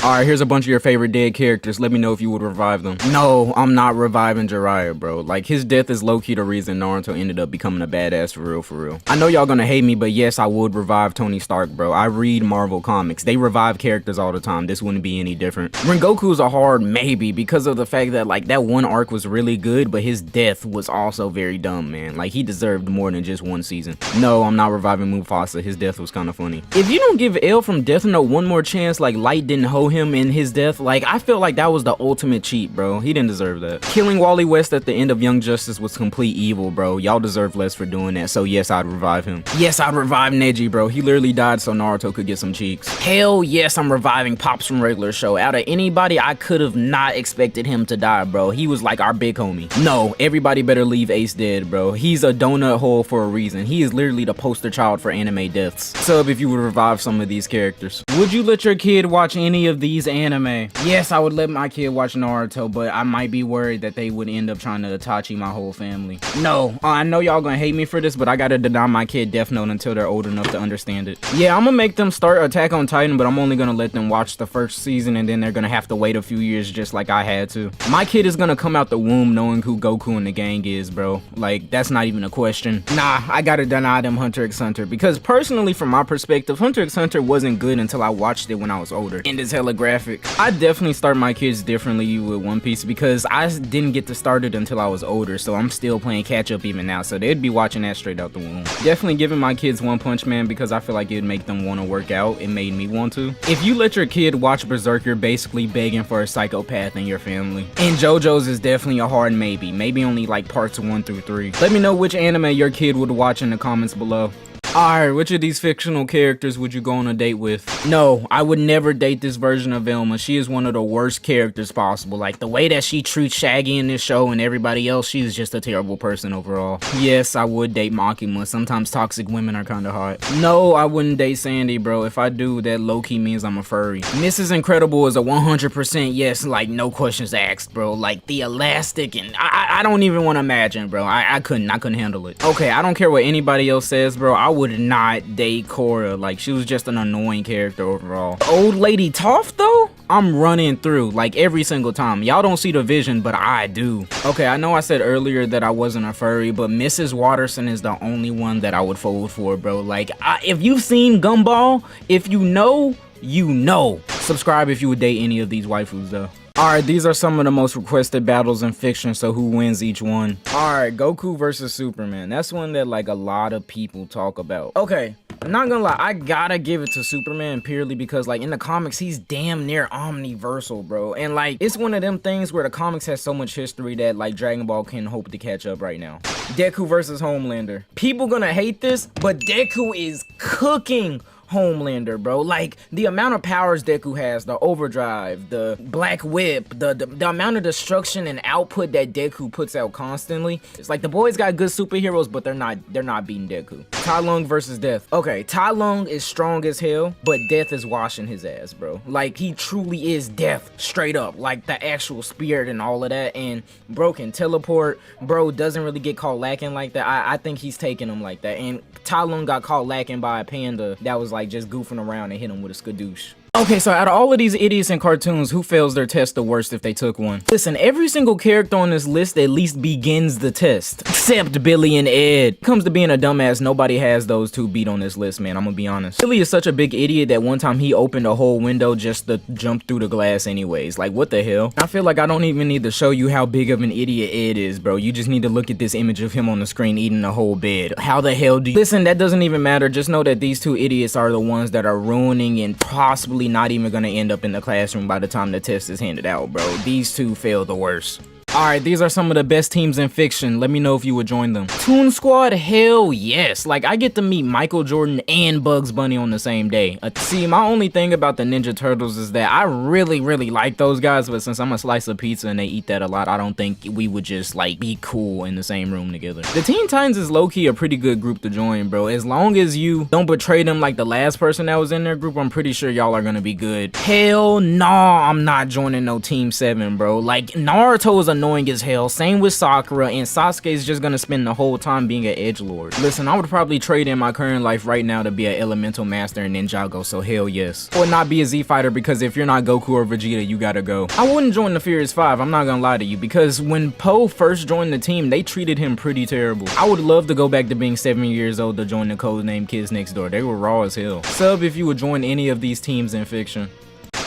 Alright, here's a bunch of your favorite dead characters. Let me know if you would revive them. No, I'm not reviving Jiraiya, bro. Like, his death is low-key the reason Naruto ended up becoming a badass for real, for real. I know y'all gonna hate me, but yes, I would revive Tony Stark, bro. I read Marvel comics. They revive characters all the time. This wouldn't be any different. Rengoku's a hard maybe because of the fact that, like, that one arc was really good, but his death was also very dumb, man. Like, he deserved more than just one season. No, I'm not reviving Mufasa. His death was kind of funny. If you don't give L from Death Note one more chance, like Light didn't hold him in his death, like, I feel like that was the ultimate cheat, bro. He didn't deserve that. Killing Wally West at the end of Young Justice was complete evil, bro. Y'all deserve less for doing that, so yes, I'd revive him. Yes, I'd revive Neji, bro. He literally died so Naruto could get some cheeks. Hell yes, I'm reviving Pops from Regular Show. Out of anybody, I could have not expected him to die, bro. He was like our big homie. No, everybody better leave Ace dead, bro. He's a donut hole for a reason. He is literally the poster child for anime deaths. Sub if you would revive some of these characters. Would you let your kid watch any of these anime? Yes, I would let my kid watch Naruto, but I might be worried that they would end up trying to Itachi my whole family. No, I know y'all gonna hate me for this, but I gotta deny my kid Death Note until they're old enough to understand it. Yeah, I'm gonna make them start Attack on Titan, but I'm only gonna let them watch the first season and then they're gonna have to wait a few years just like I had to. My kid is gonna come out the womb knowing who Goku and the gang is, bro. Like, that's not even a question. Nah, I gotta deny them Hunter x Hunter, because personally, from my perspective, Hunter x Hunter wasn't good until I watched it when I was older. And it's hella graphic. I definitely start my kids differently with One Piece because I didn't get to start it until I was older, so I'm still playing catch up even now, so they'd be watching that straight out the womb. Definitely giving my kids One Punch Man because I feel like it'd make them want to work out. It made me want to. If you let your kid watch Berserk, you're basically begging for a psychopath in your family. And JoJo's is definitely a hard maybe. Maybe only like parts 1 through 3. Let me know which anime your kid would watch in the comments below. Alright, which of these fictional characters would you go on a date with? No, I would never date this version of Velma. She is one of the worst characters possible. Like, the way that she treats Shaggy in this show and everybody else, she's just a terrible person overall. Yes, I would date Makima. Sometimes toxic women are kinda hot. No, I wouldn't date Sandy, bro. If I do, that low-key means I'm a furry. Mrs. Incredible is a 100% yes, like, no questions asked, bro. Like, the elastic and I don't even want to imagine, bro. I couldn't handle it. Okay, I don't care what anybody else says, bro. I would not date Korra. Like, she was just an annoying character overall. Old Lady Toph though, I'm running through like every single time. Y'all don't see the vision, but I do. Okay, I know I said earlier that I wasn't a furry, but Mrs. Watterson is the only one that I would fold for, bro. Like, if you've seen Gumball, if you know, you know. Subscribe if you would date any of these waifus though. Alright, these are some of the most requested battles in fiction, so who wins each one? Alright, Goku versus Superman. That's one that, like, a lot of people talk about. Okay, I'm not gonna lie, I gotta give it to Superman purely because, like, in the comics, he's damn near omniversal, bro. And, like, it's one of them things where the comics has so much history that, like, Dragon Ball can hope to catch up right now. Deku versus Homelander. People gonna hate this, but Deku is cooking Homelander, bro. Like, the amount of powers Deku has, the overdrive, the black whip, the amount of destruction and output that Deku puts out constantly. It's like the boys got good superheroes, but they're not beating Deku. Tai Lung versus Death. Okay, Tai Lung is strong as hell, but Death is washing his ass, bro. Like, he truly is Death, straight up. Like, the actual spirit and all of that, and bro can teleport. Bro doesn't really get caught lacking like that. I think he's taking him like that, and Tai Lung got caught lacking by a panda that was like just goofing around and hit him with a skadoosh. Okay, so out of all of these idiots in cartoons, who fails their test the worst if they took one? Listen, every single character on this list at least begins the test. Except Billy and Ed. Comes to being a dumbass, nobody has those two beat on this list, man, I'm gonna be honest. Billy is such a big idiot that one time he opened a whole window just to jump through the glass anyways. Like, what the hell? I feel like I don't even need to show you how big of an idiot Ed is, bro. You just need to look at this image of him on the screen eating a whole bed. How the hell do you— Listen, that doesn't even matter. Just know that these two idiots are the ones that are ruining and possibly not even gonna end up in the classroom by the time the test is handed out, bro. These two fail the worst. Alright, these are some of the best teams in fiction. Let me know if you would join them. Toon Squad? Hell yes. Like, I get to meet Michael Jordan and Bugs Bunny on the same day. See, my only thing about the Ninja Turtles is that I really like those guys, but since I'm a slice of pizza and they eat that a lot, I don't think we would just, like, be cool in the same room together. The Teen Titans is low-key a pretty good group to join, bro. As long as you don't betray them like the last person that was in their group, I'm pretty sure y'all are gonna be good. Hell nah, I'm not joining no Team 7, bro. Like, Naruto is a annoying as hell. Same with Sakura, and Sasuke's just gonna spend the whole time being an edgelord. Listen, I would probably trade in my current life right now to be an elemental master in Ninjago, so hell yes. Or not be a Z fighter, because if you're not Goku or Vegeta, you gotta go. I wouldn't join the Furious 5, I'm not gonna lie to you, because when Poe first joined the team, they treated him pretty terrible. I would love to go back to being 7 years old to join the codename Kids Next Door. They were raw as hell. Sub if you would join any of these teams in fiction.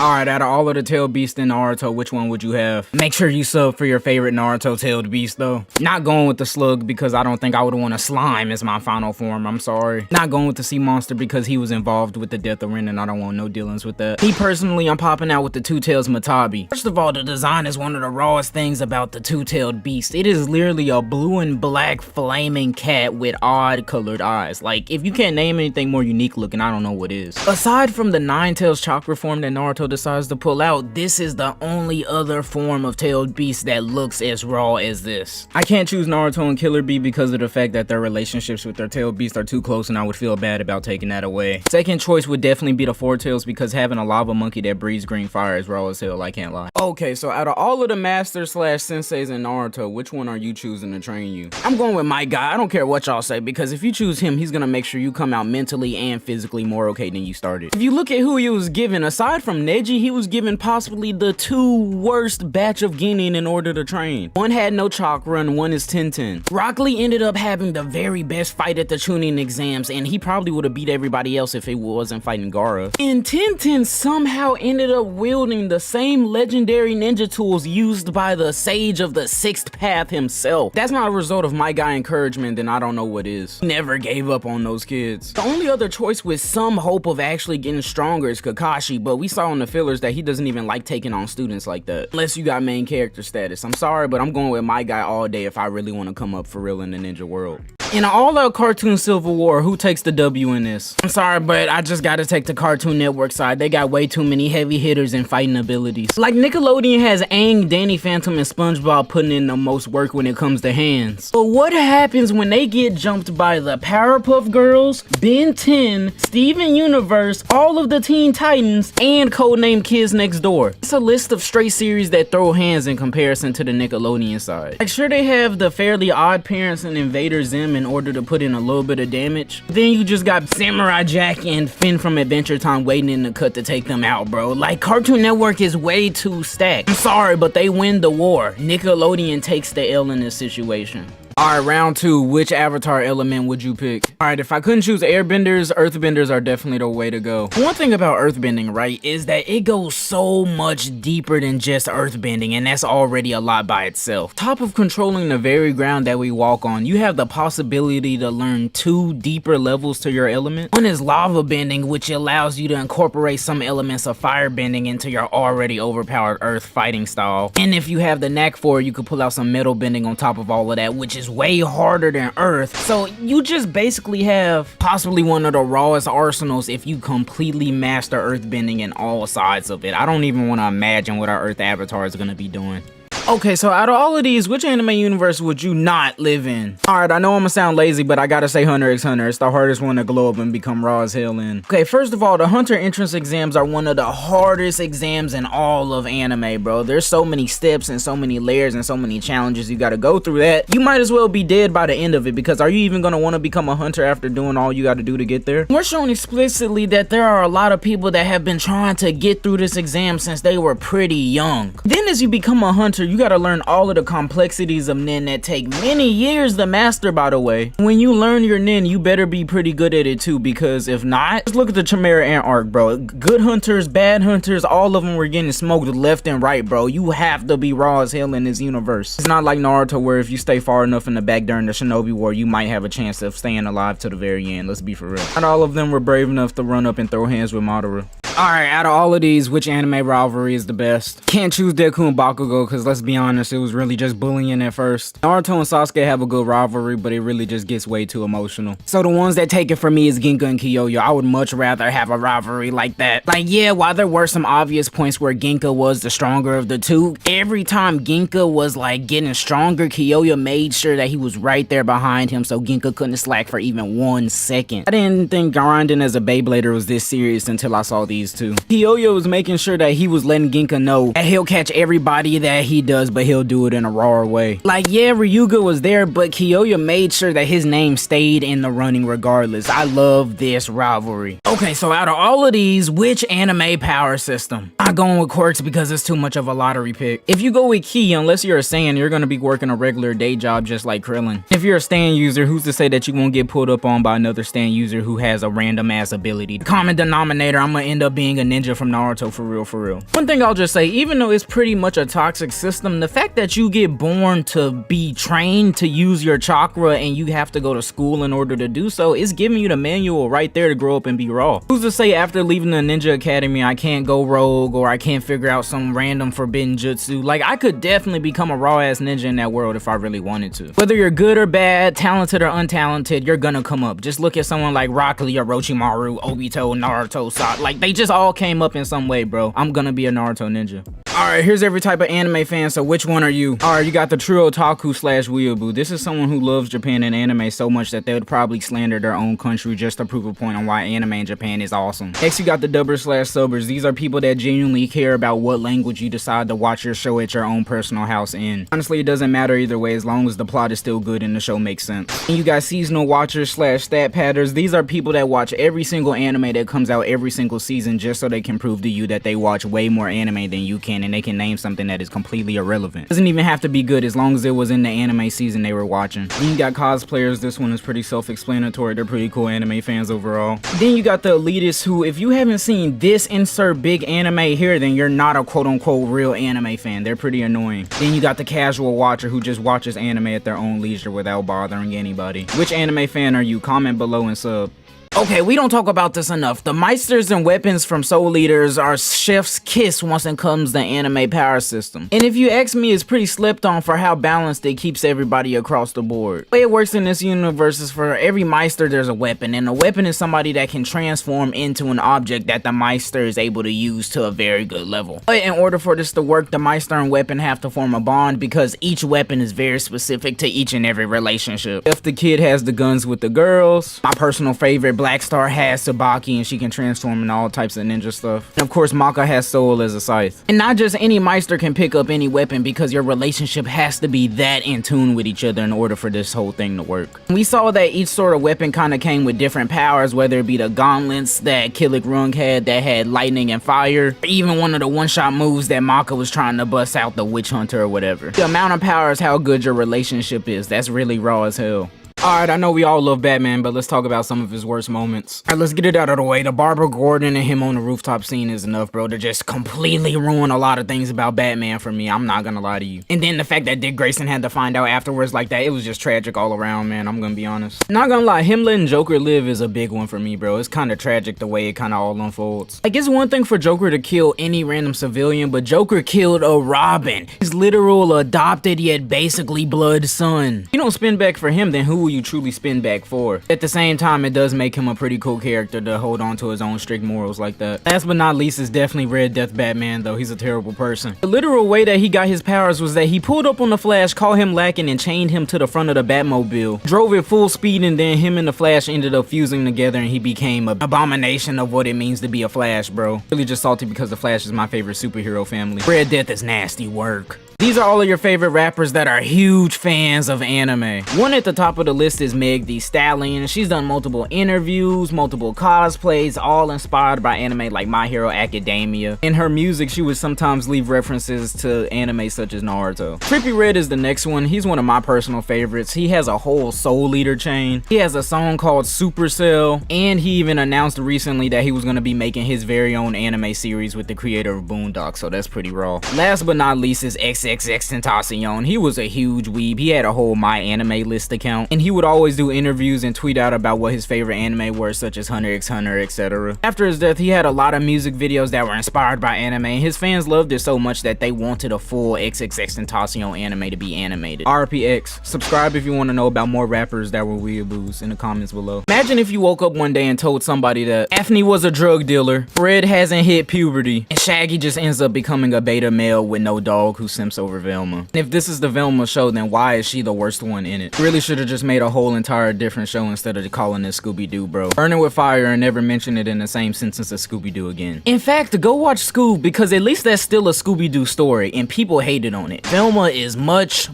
Alright, out of all of the tailed beasts in Naruto, which one would you have? Make sure you sub for your favorite Naruto tailed beast though. Not going with the slug because I don't think I would want a slime as my final form, I'm sorry. Not going with the sea monster because he was involved with the death of Rin and I don't want no dealings with that. Me personally, I'm popping out with the two-tails Matabi. First of all, the design is one of the rawest things about the two-tailed beast. It is literally a blue and black flaming cat with odd colored eyes. Like, if you can't name anything more unique looking, I don't know what is. Aside from the nine tails chakra form that Naruto decides to pull out, this is the only other form of tailed beast that looks as raw as this. I can't choose Naruto and Killer Bee because of the fact that their relationships with their tailed beast are too close and I would feel bad about taking that away. Second choice would definitely be the Four Tails because having a lava monkey that breathes green fire is raw as hell, I can't lie. Okay, so out of all of the masters slash senseis in Naruto, which one are you choosing to train you? I'm going with my guy, I don't care what y'all say, because if you choose him, he's gonna make sure you come out mentally and physically more okay than you started. If you look at who he was given, aside from Neji, he was given possibly the two worst batch of genin in order to train. One had no chakra and one is Tine. Rock Lee ended up having the very best fight at the Chunin exams and he probably would have beat everybody else if he wasn't fighting Gaara. And Tine somehow ended up wielding the same legendary ninja tools used by the sage of the sixth path himself. That's not a result of my guy encouragement, then I don't know what is. Never gave up on those kids. The only other choice with some hope of actually getting stronger is Kakashi, but we saw in the fillers that he doesn't even like taking on students like that. Unless you got main character status. I'm sorry, but I'm going with my guy all day if I really want to come up for real in the ninja world. In an all-out cartoon Civil War, who takes the W in this? I'm sorry, but I just gotta take the Cartoon Network side. They got way too many heavy hitters and fighting abilities. Like Nickelodeon has Aang, Danny Phantom, and SpongeBob putting in the most work when it comes to hands. But what happens when they get jumped by the Powerpuff Girls, Ben 10, Steven Universe, all of the Teen Titans, and Codename Kids Next Door? It's a list of straight series that throw hands in comparison to the Nickelodeon side. Like, sure, they have the Fairly Odd Parents and Invader Zim in order to put in a little bit of damage. Then you just got Samurai Jack and Finn from Adventure Time waiting in the cut to take them out, bro. Like, Cartoon Network is way too stacked. I'm sorry, but they win the war. Nickelodeon takes the L in this situation. Alright, round two, which avatar element would you pick? Alright, if I couldn't choose airbenders, earthbenders are definitely the way to go. One thing about earthbending, right, is that it goes so much deeper than just earthbending, and that's already a lot by itself. Top of controlling the very ground that we walk on, you have the possibility to learn two deeper levels to your element. One is lava bending, which allows you to incorporate some elements of fire bending into your already overpowered earth fighting style. And if you have the knack for it, you could pull out some metal bending on top of all of that, which is way harder than earth. So you just basically have possibly one of the rawest arsenals if you completely master earthbending in all sides of it. I don't even want to imagine what our earth avatar is going to be doing. Okay, so out of all of these, which anime universe would you not live in? Alright, I know I'm gonna sound lazy, but I gotta say Hunter x Hunter. It's the hardest one to glow up and become raw as hell in. Okay, first of all, the Hunter entrance exams are one of the hardest exams in all of anime, bro. There's so many steps and so many layers and so many challenges you gotta go through that you might as well be dead by the end of it, because are you even gonna want to become a hunter after doing all you gotta do to get there? We're shown explicitly that there are a lot of people that have been trying to get through this exam since they were pretty young. Then as you become a hunter, you gotta learn all of the complexities of nin that take many years to master, by the way. When you learn your nin, you better be pretty good at it too, because if not, just look at the Chimera Ant arc, bro. Good hunters, bad hunters, all of them were getting smoked left and right, bro. You have to be raw as hell in this universe. It's not like Naruto where if you stay far enough in the back during the Shinobi War, you might have a chance of staying alive to the very end. Let's be for real. Not all of them were brave enough to run up and throw hands with Madara. Alright, out of all of these, which anime rivalry is the best? Can't choose Deku and Bakugo, because let's be honest, it was really just bullying at first. Naruto and Sasuke have a good rivalry, but it really just gets way too emotional. So the ones that take it from me is Ginka and Kyoyo. I would much rather have a rivalry like that. Like, yeah, while there were some obvious points where Ginka was the stronger of the two, every time Ginka was like getting stronger, Kyoyo made sure that he was right there behind him so Ginka couldn't slack for even 1 second. I didn't think grinding as a Beyblader was this serious until I saw these these two. Kyoyo was making sure that he was letting Ginka know that he'll catch everybody that he does, but he'll do it in a raw way. Like, yeah, Ryuga was there, but Kyoyo made sure that his name stayed in the running regardless. I love this rivalry. Okay, so out of all of these, which anime power system? I'm going with Quirks because it's too much of a lottery pick. If you go with Ki, unless you're a Saiyan, you're gonna be working a regular day job just like Krillin. If you're a Stan user, who's to say that you won't get pulled up on by another Stan user who has a random ass ability? Common denominator, I'm gonna end up being a ninja from Naruto for real, for real. One thing I'll just say, even though it's pretty much a toxic system, the fact that you get born to be trained to use your chakra and you have to go to school in order to do so is giving you the manual right there to grow up and be raw. Who's to say after leaving the ninja academy I can't go rogue or I can't figure out some random forbidden jutsu? Like, I could definitely become a raw ass ninja in that world if I really wanted to. Whether you're good or bad, talented or untalented, you're gonna come up. Just look at someone like Rock Lee, Orochimaru, Obito, Naruto, Sasuke. Like, they just all came up in some way, bro. I'm gonna be a Naruto ninja. Alright, here's every type of anime fan, so which one are you? Alright, you got the true otaku slash weeaboo. This is someone who loves Japan and anime so much that they would probably slander their own country just to prove a point on why anime in Japan is awesome. Next, you got the dubbers slash subbers. These are people that genuinely care about what language you decide to watch your show at your own personal house in. Honestly, it doesn't matter either way as long as the plot is still good and the show makes sense. And you got seasonal watchers slash stat patters. These are people that watch every single anime that comes out every single season just so they can prove to you that they watch way more anime than you can and they can name something that is completely irrelevant. Doesn't even have to be good as long as it was in the anime season they were watching. Then you got cosplayers. This one is pretty self-explanatory. They're pretty cool anime fans overall. Then you got the elitists who, if you haven't seen this insert big anime here, then you're not a quote-unquote real anime fan. They're pretty annoying. Then you got the casual watcher who just watches anime at their own leisure without bothering anybody. Which anime fan are you? Comment below and sub. Okay, we don't talk about this enough. The Meisters and weapons from Soul Eaters are chef's kiss once it comes to anime power system. And if you ask me, it's pretty slept on for how balanced it keeps everybody across the board. The way it works in this universe is for every Meister there's a weapon, and a weapon is somebody that can transform into an object that the Meister is able to use to a very good level. But in order for this to work, the Meister and weapon have to form a bond because each weapon is very specific to each and every relationship. If the kid has the guns with the girls, my personal favorite, Black Star has Tsubaki and she can transform in all types of ninja stuff. And of course Maka has Soul as a scythe. And not just any Meister can pick up any weapon because your relationship has to be that in tune with each other in order for this whole thing to work. We saw that each sort of weapon kind of came with different powers, whether it be the gauntlets that Killik Rung had that had lightning and fire, or even one of the one-shot moves that Maka was trying to bust out, the Witch Hunter or whatever. The amount of power is how good your relationship is. That's really raw as hell. Alright, I know we all love Batman, but let's talk about some of his worst moments. Alright, let's get it out of the way. The Barbara Gordon and him on the rooftop scene is enough, bro, to just completely ruin a lot of things about Batman for me. I'm not gonna lie to you. And then the fact that Dick Grayson had to find out afterwards like that, it was just tragic all around, man. I'm gonna be honest. Not gonna lie, him letting Joker live is a big one for me, bro. It's kind of tragic the way it kind of all unfolds. Like, it's one thing for Joker to kill any random civilian, but Joker killed a Robin, his literal adopted yet basically blood son. If you don't spin back for him, then who will you truly spin back for? At the same time, it does make him a pretty cool character to hold on to his own strict morals like that. Last but not least is definitely Red Death Batman, though. He's a terrible person. The literal way that he got his powers was that he pulled up on the Flash, caught him lacking, and chained him to the front of the Batmobile, drove it full speed, and then him and the Flash ended up fusing together and he became an abomination of what it means to be a Flash, bro. Really just salty because the Flash is my favorite superhero family. Red Death is nasty work. These are all of your favorite rappers that are huge fans of anime. One at the top of the list is Meg Thee Stallion. She's done multiple interviews, multiple cosplays, all inspired by anime like My Hero Academia. In her music, she would sometimes leave references to anime such as Naruto. Trippie Redd is the next one. He's one of my personal favorites. He has a whole Soul Eater chain. He has a song called Supercell, and he even announced recently that he was going to be making his very own anime series with the creator of Boondock, so that's pretty raw. Last but not least is XXXTentacion. He was a huge weeb. He had a whole My Anime List account, and he would always do interviews and tweet out about what his favorite anime were, such as Hunter x Hunter, etc. After his death, he had a lot of music videos that were inspired by anime, and his fans loved it so much that they wanted a full XXXTentacion anime to be animated. RPX. Subscribe if you want to know about more rappers that were weeaboos in the comments below. Imagine if you woke up one day and told somebody that Daphne was a drug dealer, Fred hasn't hit puberty, and Shaggy just ends up becoming a beta male with no dog who simps over Velma. And if this is the Velma show, then why is she the worst one in it? Really should have just made a whole entire different show instead of calling it Scooby-Doo, bro. Burn it with fire and never mention it in the same sentence as Scooby-Doo again. In fact, go watch Scoob, because at least that's still a Scooby-Doo story and people hated on it. Velma is much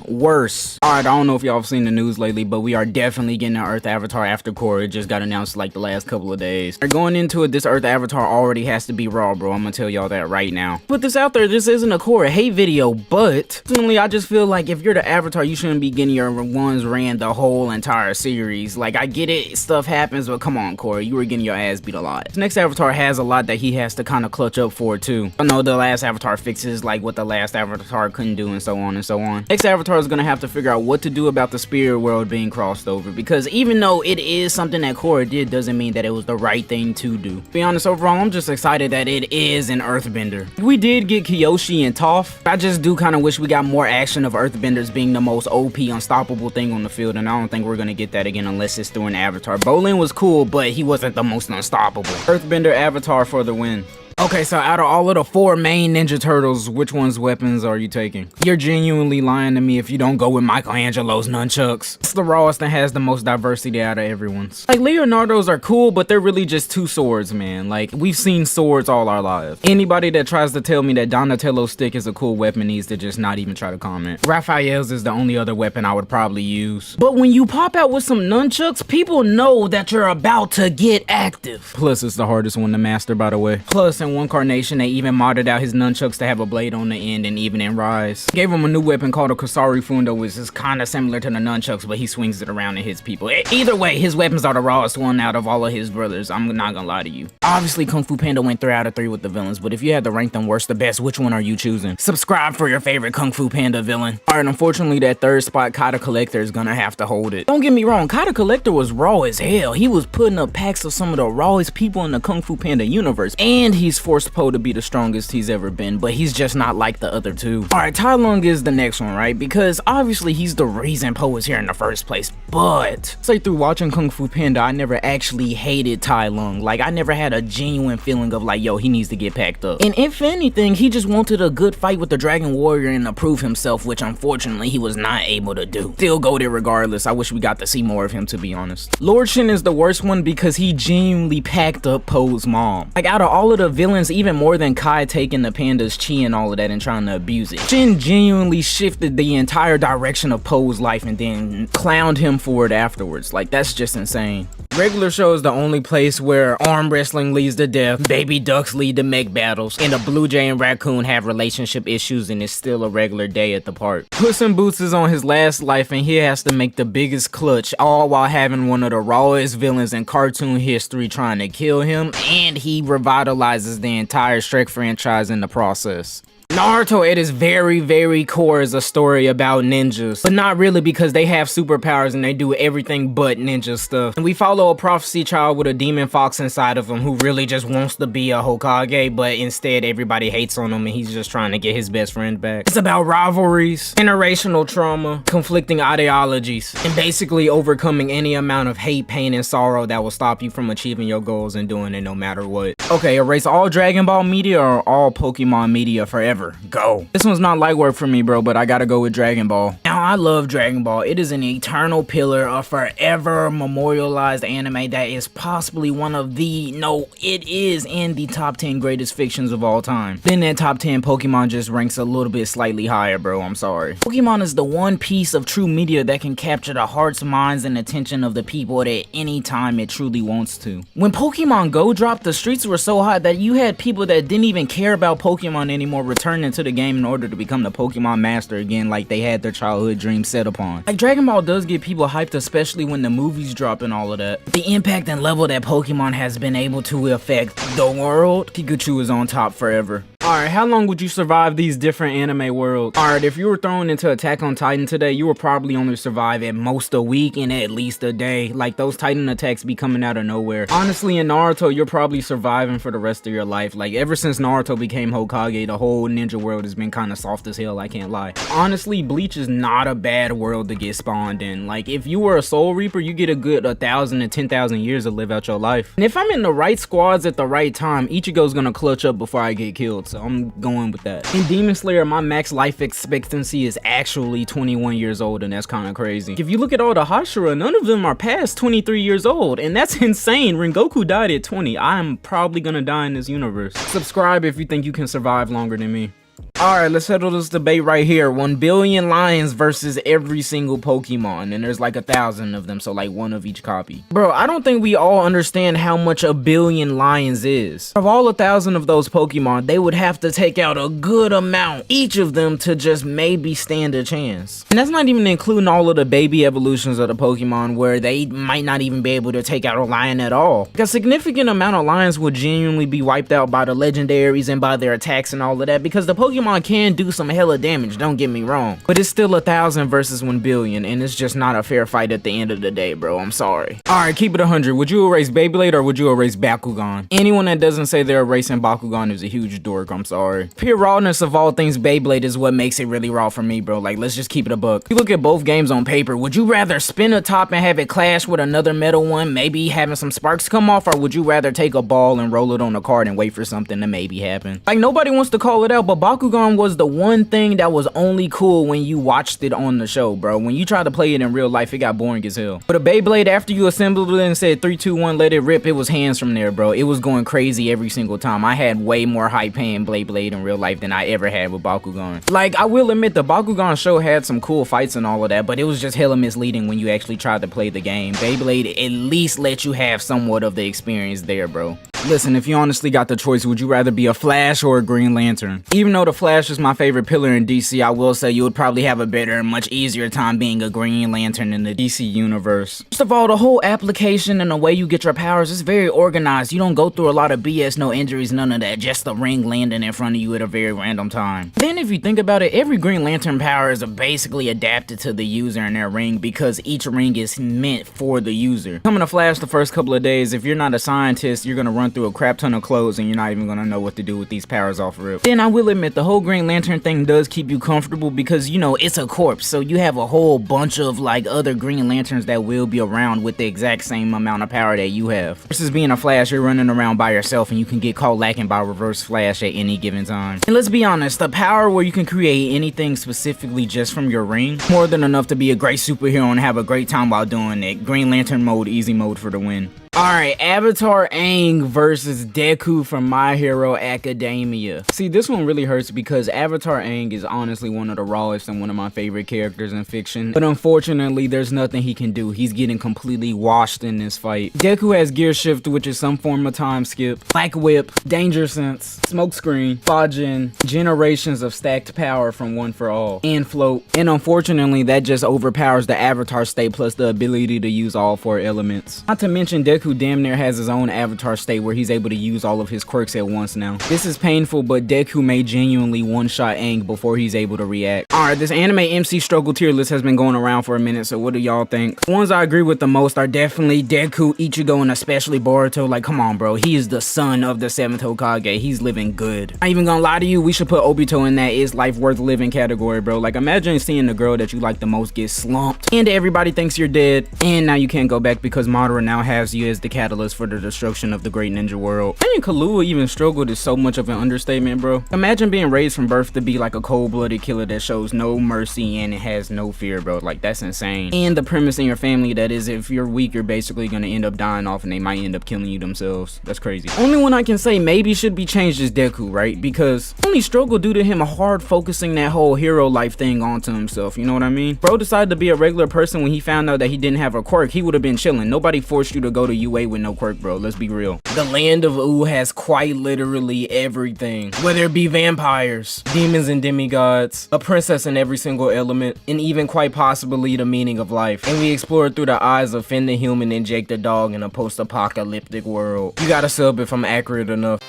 worse. Alright, I don't know if y'all have seen the news lately, but we are definitely getting an Earth Avatar after Korra. It just got announced like the last couple of days. They're going into it, this Earth Avatar already has to be raw, bro. I'm gonna tell y'all that right now. Put this out there, this isn't a Korra hate video, but personally, I just feel like if you're the Avatar, you shouldn't be getting your ones ran the whole entire series. Like, I get it, stuff happens, but come on, Korra, you were getting your ass beat a lot. This next Avatar has a lot that he has to kind of clutch up for too. I know the last Avatar fixes like what the last Avatar couldn't do and so on and so on. Next Avatar is gonna have to figure out what to do about the spirit world being crossed over, because even though it is something that Korra did, doesn't mean that it was the right thing to do. To be honest, overall, I'm just excited that it is an Earthbender. We did get Kyoshi and Toph. I just do kind of wish we got more action of Earthbenders being the most OP unstoppable thing on the field, and I don't think we're gonna get that again unless it's through an Avatar. Bolin was cool, but he wasn't the most unstoppable. Earthbender Avatar for the win. Okay, so out of all of the 4 main Ninja Turtles, which one's weapons are you taking? You're genuinely lying to me if you don't go with Michelangelo's nunchucks. It's the rawest and has the most diversity out of everyone's. Like, Leonardo's are cool, but they're really just 2 swords, man. Like, we've seen swords all our lives. Anybody that tries to tell me that Donatello's stick is a cool weapon needs to just not even try to comment. Raphael's is the only other weapon I would probably use. But when you pop out with some nunchucks, people know that you're about to get active. Plus, it's the hardest one to master, by the way. Plus, in one carnation, they even modded out his nunchucks to have a blade on the end, and even in Rise. Gave him a new weapon called a Kusari Fundo, which is kind of similar to the nunchucks, but he swings it around and hits people. Either way, his weapons are the rawest one out of all of his brothers. I'm not gonna lie to you. Obviously, Kung Fu Panda went 3 out of 3 with the villains, but if you had to rank them worst to best, which one are you choosing? Subscribe for your favorite Kung Fu Panda villain. Alright, unfortunately, that 3rd spot, Kata Collector, is gonna have to hold it. Don't get me wrong, Kata Collector was raw as hell. He was putting up packs of some of the rawest people in the Kung Fu Panda universe, and he's forced Poe to be the strongest he's ever been, but he's just not like the other 2. Alright, Tai Lung is the next one, right? Because obviously he's the reason Poe is here in the first place, but say through watching Kung Fu Panda, I never actually hated Tai Lung. Like, I never had a genuine feeling of like, yo, he needs to get packed up. And if anything, he just wanted a good fight with the Dragon Warrior and to prove himself, which unfortunately he was not able to do. Still goated regardless. I wish we got to see more of him, to be honest. Lord Shin is the worst one because he genuinely packed up Poe's mom. Like, out of all of the villains, even more than Kai taking the panda's chi and all of that and trying to abuse it, Shin genuinely shifted the entire direction of Poe's life and then clowned him for it afterwards. Like, that's just insane. Regular show is the only place where arm wrestling leads to death, baby ducks lead to mech battles, and a blue jay and raccoon have relationship issues, and it's still a regular day at the park. Puss in Boots is on his last life and he has to make the biggest clutch, all while having one of the rawest villains in cartoon history trying to kill him, and he revitalizes the entire Shrek franchise in the process. Naruto at its very core is a story about ninjas, but not really, because they have superpowers and they do everything but ninja stuff. And we follow a prophecy child with a demon fox inside of him who really just wants to be a Hokage, but instead everybody hates on him and he's just trying to get his best friend back. It's about rivalries, generational trauma, conflicting ideologies, and basically overcoming any amount of hate, pain, and sorrow that will stop you from achieving your goals and doing it no matter what. Okay, erase all Dragon Ball media or all Pokemon media forever. Go. This one's not light work for me, bro, but I gotta go with Dragon Ball. Now, I love Dragon Ball. It is an eternal pillar of forever memorialized anime that is possibly one of the, no, it is in the top 10 greatest fictions of all time. Then that top 10 Pokemon just ranks a little bit slightly higher, bro. I'm sorry. Pokemon is the one piece of true media that can capture the hearts, minds, and attention of the people at any time it truly wants to. When Pokemon Go dropped, the streets were so hot that you had people that didn't even care about Pokemon anymore return into the game in order to become the Pokemon master again, like they had their childhood dreams set upon. Like, Dragon Ball does get people hyped, especially when the movies drop and all of that. The impact and level that Pokemon has been able to affect the world, Pikachu is on top forever. Alright, how long would you survive these different anime worlds? Alright, if you were thrown into Attack on Titan today, you would probably only survive at most a week and at least a day. Like, those Titan attacks be coming out of nowhere. Honestly, in Naruto, you're probably surviving for the rest of your life. Like, ever since Naruto became Hokage, the whole ninja world has been kind of soft as hell, I can't lie. Honestly, Bleach is not a bad world to get spawned in. Like, if you were a Soul Reaper, you get a good 1,000 to 10,000 years to live out your life. And if I'm in the right squads at the right time, Ichigo's gonna clutch up before I get killed, so so I'm going with that. In Demon Slayer, my max life expectancy is actually 21 years old, and that's kind of crazy. If you look at all the Hashira, none of them are past 23 years old, and that's insane. Rengoku died at 20. I'm probably gonna die in this universe. Subscribe if you think you can survive longer than me. Alright, let's settle this debate right here. 1 billion lions versus every single Pokemon, and there's like 1,000 of them, so like one of each copy. Bro, I don't think we all understand how much 1 billion lions is. Of all 1,000 of those Pokemon, they would have to take out a good amount, each of them, to just maybe stand a chance. And that's not even including all of the baby evolutions of the Pokemon where they might not even be able to take out a lion at all. Like, a significant amount of lions would genuinely be wiped out by the legendaries and by their attacks and all of that, because the Pokemon can do some hella damage, don't get me wrong, but it's still 1,000 versus 1 billion, and it's just not a fair fight at the end of the day, bro. I'm sorry. Alright, keep it 100. Would you erase Beyblade or would you erase Bakugan? Anyone that doesn't say they're erasing Bakugan is a huge dork. I'm sorry. Pure rawness of all things Beyblade is what makes it really raw for me, bro. Like, let's just keep it a buck. You look at both games on paper, would you rather spin a top and have it clash with another metal one, maybe having some sparks come off, or would you rather take a ball and roll it on a card and wait for something to maybe happen? Like, nobody wants to call it out, but Bakugan was the one thing that was only cool when you watched it on the show, bro. When you tried to play it in real life, it got boring as hell. But a Beyblade, after you assembled it and said 3, 2, 1, let it rip, it was hands from there, bro. It was going crazy every single time. I had way more hype paying Beyblade in real life than I ever had with Bakugan. Like, I will admit, the Bakugan show had some cool fights and all of that, but it was just hella misleading when you actually tried to play the game. Beyblade at least let you have somewhat of the experience there, bro. Listen, if you honestly got the choice, would you rather be a Flash or a Green Lantern? Even though the Flash is my favorite pillar in DC, I will say you would probably have a better and much easier time being a Green Lantern in the DC universe. First of all, the whole application and the way you get your powers is very organized. You don't go through a lot of BS, no injuries, none of that. Just the ring landing in front of you at a very random time. Then if you think about it, every Green Lantern power is basically adapted to the user and their ring because each ring is meant for the user. Coming to Flash the first couple of days, if you're not a scientist, you're gonna run through a crap ton of clothes and you're not even gonna know what to do with these powers off rip. Then I will admit, the whole Green Lantern thing does keep you comfortable because, you know, it's a corpse, so you have a whole bunch of like other Green Lanterns that will be around with the exact same amount of power that you have. Versus being a Flash, you're running around by yourself and you can get caught lacking by Reverse Flash at any given time. And let's be honest, the power where you can create anything specifically just from your ring, more than enough to be a great superhero and have a great time while doing it. Green Lantern mode, easy mode for the win. Alright, Avatar Aang versus Deku from My Hero Academia. See, this one really hurts because Avatar Aang is honestly one of the rawest and one of my favorite characters in fiction. But unfortunately, there's nothing he can do. He's getting completely washed in this fight. Deku has Gear Shift, which is some form of time skip, Black Whip, Danger Sense, Smokescreen, Fajin, generations of stacked power from One for All, and Float. And unfortunately, that just overpowers the Avatar state plus the ability to use all 4 elements. Not to mention, Deku damn near has his own avatar state where he's able to use all of his quirks at once now. This is painful, but Deku may genuinely one-shot Aang before he's able to react. Alright, this anime MC struggle tier list has been going around for a minute, so what do y'all think? The ones I agree with the most are definitely Deku, Ichigo, and especially Boruto. Like, come on, bro. He is the son of the 7th Hokage. He's living good. I ain't even gonna lie to you, we should put Obito in that is life worth living category, bro. Like, imagine seeing the girl that you like the most get slumped, and everybody thinks you're dead, and now you can't go back because Madara now has you as the catalyst for the destruction of the great ninja world. I think Killua even struggled is so much of an understatement, bro. Imagine being raised from birth to be like a cold-blooded killer that shows no mercy and it has no fear, bro. Like, that's insane. And the premise in your family that is if you're weak, you're basically gonna end up dying off and they might end up killing you themselves. That's crazy. Only one I can say maybe should be changed is Deku, right? Because only struggle due to him hard focusing that whole hero life thing onto himself, you know what I mean? Bro decided to be a regular person when he found out that he didn't have a quirk. He would have been chilling. Nobody forced you to go to UA with no quirk, bro. Let's be real. The land of Ooh has quite literally everything. Whether it be vampires, demons and demigods, a princess in every single element, and even quite possibly the meaning of life. And we explore it through the eyes of Finn the Human and Jake the Dog in a post-apocalyptic world. You gotta sub if I'm accurate enough.